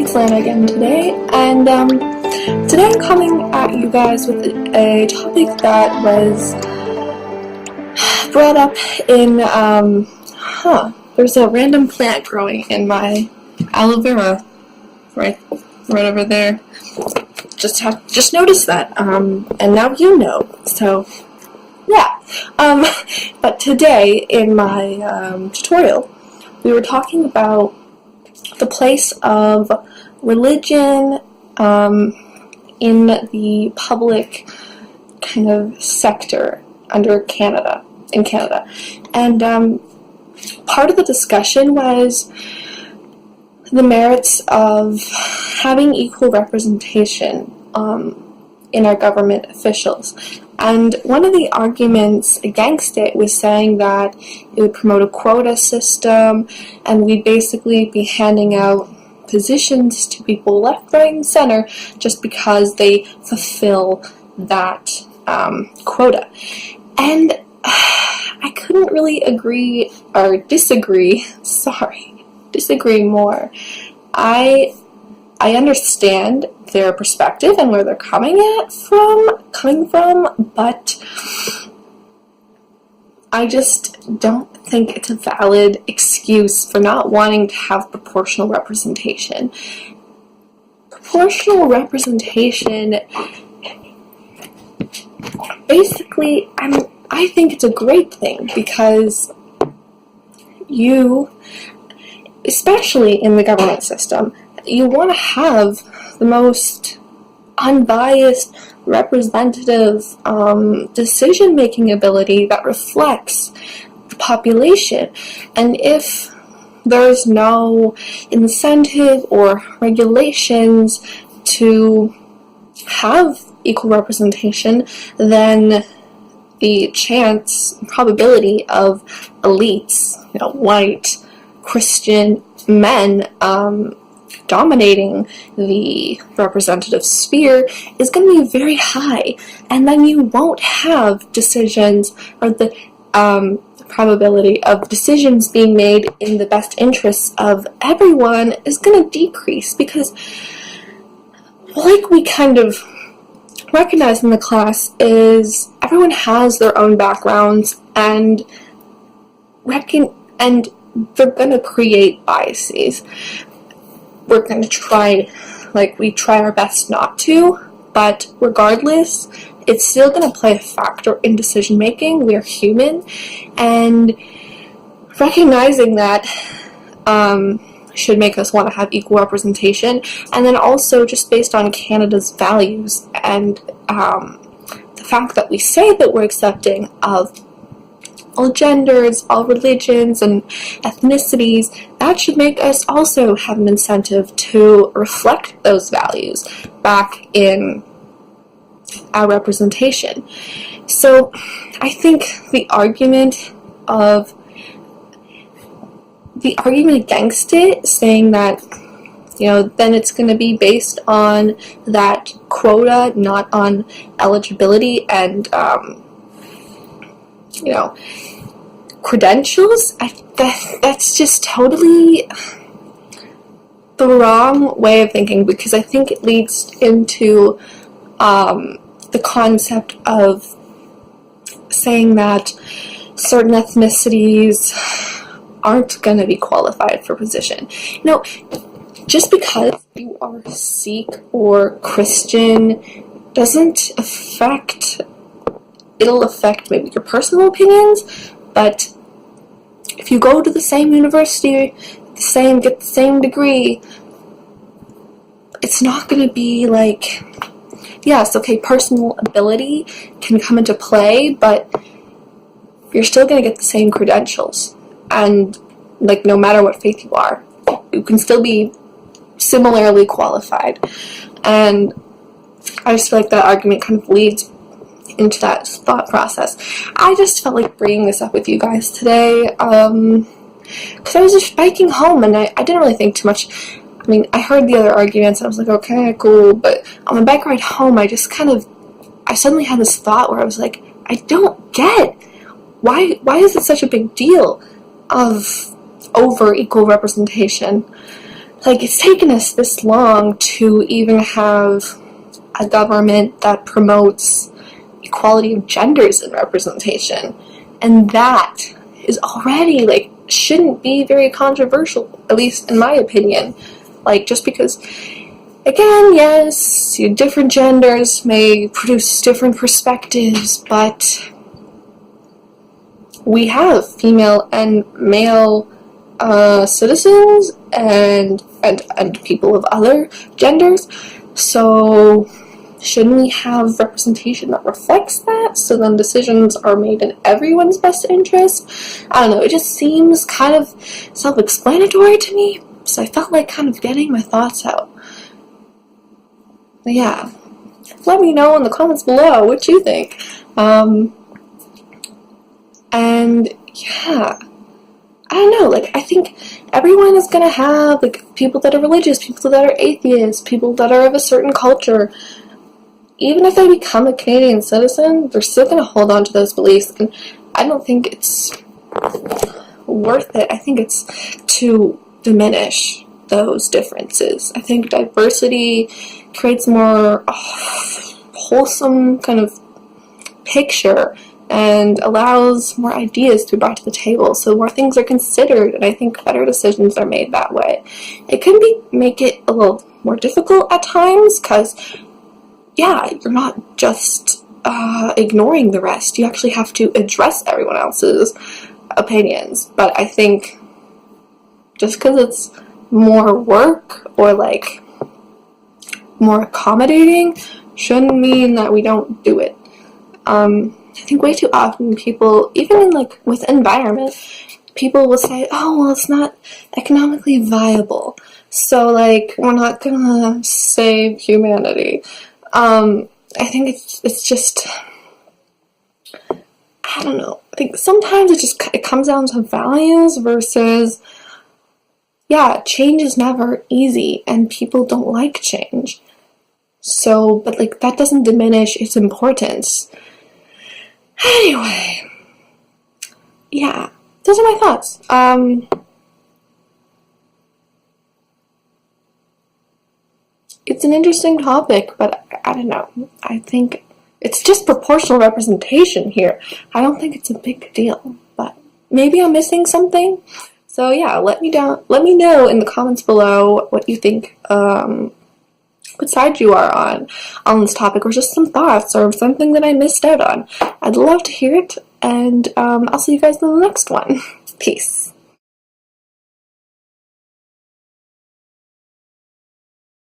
it's Lana again today, and today I'm coming at you guys with a topic that was brought up in, there's a random plant growing in my aloe vera, right over there. Just noticed that, and now you know, so, yeah. But today, in my tutorial, we were talking about the place of religion in the public kind of sector in Canada. And part of the discussion was the merits of having equal representation in our government officials. And one of the arguments against it was saying that it would promote a quota system, and we'd basically be handing out positions to people left, right, and center just because they fulfill that quota. And I couldn't really disagree more. I understand their perspective and where they're coming from, but I just don't think it's a valid excuse for not wanting to have proportional representation. Proportional representation, basically, I think it's a great thing because you, especially in the government system, you want to have the most unbiased, representative decision-making ability that reflects the population. And if there's no incentive or regulations to have equal representation, then the probability of elites, white, Christian men, dominating the representative sphere is going to be very high, and then you won't have decisions, or the probability of decisions being made in the best interests of everyone is going to decrease, because like we kind of recognize in the class is everyone has their own backgrounds, and they're going to create biases. We're going to try our best not to, but regardless, it's still going to play a factor in decision making. We're human, and recognizing that should make us want to have equal representation. And then also just based on Canada's values and the fact that we say that we're accepting of all genders, all religions, and ethnicities, that should make us also have an incentive to reflect those values back in our representation. So I think the argument against it, saying that, then it's going to be based on that quota, not on eligibility and, credentials, that's just totally the wrong way of thinking, because I think it leads into the concept of saying that certain ethnicities aren't going to be qualified for position. Just because you are Sikh or Christian doesn't it'll affect maybe your personal opinions, but if you go to the same university, get the same degree, it's not going to be like, yes, okay, personal ability can come into play, but you're still going to get the same credentials. And, no matter what faith you are, you can still be similarly qualified. And I just feel like that argument kind of leads into that thought process. I just felt like bringing this up with you guys today, because I was just biking home, and I didn't really think too much. I heard the other arguments, and I was like, okay, cool, but on the bike ride home, I suddenly had this thought where I was like, I don't get, why is it such a big deal of over equal representation? like, it's taken us this long to even have a government that promotes equality of genders in representation, and that is already, like, shouldn't be very controversial, at least in my opinion. Like, just because, again, yes, different genders may produce different perspectives, but we have female and male citizens and people of other genders, so shouldn't we have representation that reflects that, so then decisions are made in everyone's best interest? I don't know, it just seems kind of self-explanatory to me, so I felt like kind of getting my thoughts out. But yeah, let me know in the comments below what you think. And yeah, I don't know, like, I think everyone is gonna have, like, people that are religious, people that are atheists, people that are of a certain culture. Even if they become a Canadian citizen, they're still going to hold on to those beliefs, and I don't think it's worth it. I think it's to diminish those differences. I think diversity creates more wholesome kind of picture and allows more ideas to be brought to the table, so more things are considered, and I think better decisions are made that way. It can make it a little more difficult at times, because yeah, you're not just ignoring the rest. You actually have to address everyone else's opinions. But I think just because it's more work or, like, more accommodating shouldn't mean that we don't do it. I think way too often people, even in, like, with environment, people will say, oh, well, it's not economically viable, so, like, we're not gonna save humanity. I think it's just, I don't know, I think sometimes it comes down to values versus, yeah, change is never easy, and people don't like change. So, but, like, that doesn't diminish its importance. Anyway, yeah, those are my thoughts. It's an interesting topic, but I don't know. I think it's just proportional representation here. I don't think it's a big deal, but maybe I'm missing something. So yeah, let me know in the comments below what you think, what side you are on this topic, or just some thoughts or something that I missed out on. I'd love to hear it, and I'll see you guys in the next one. Peace.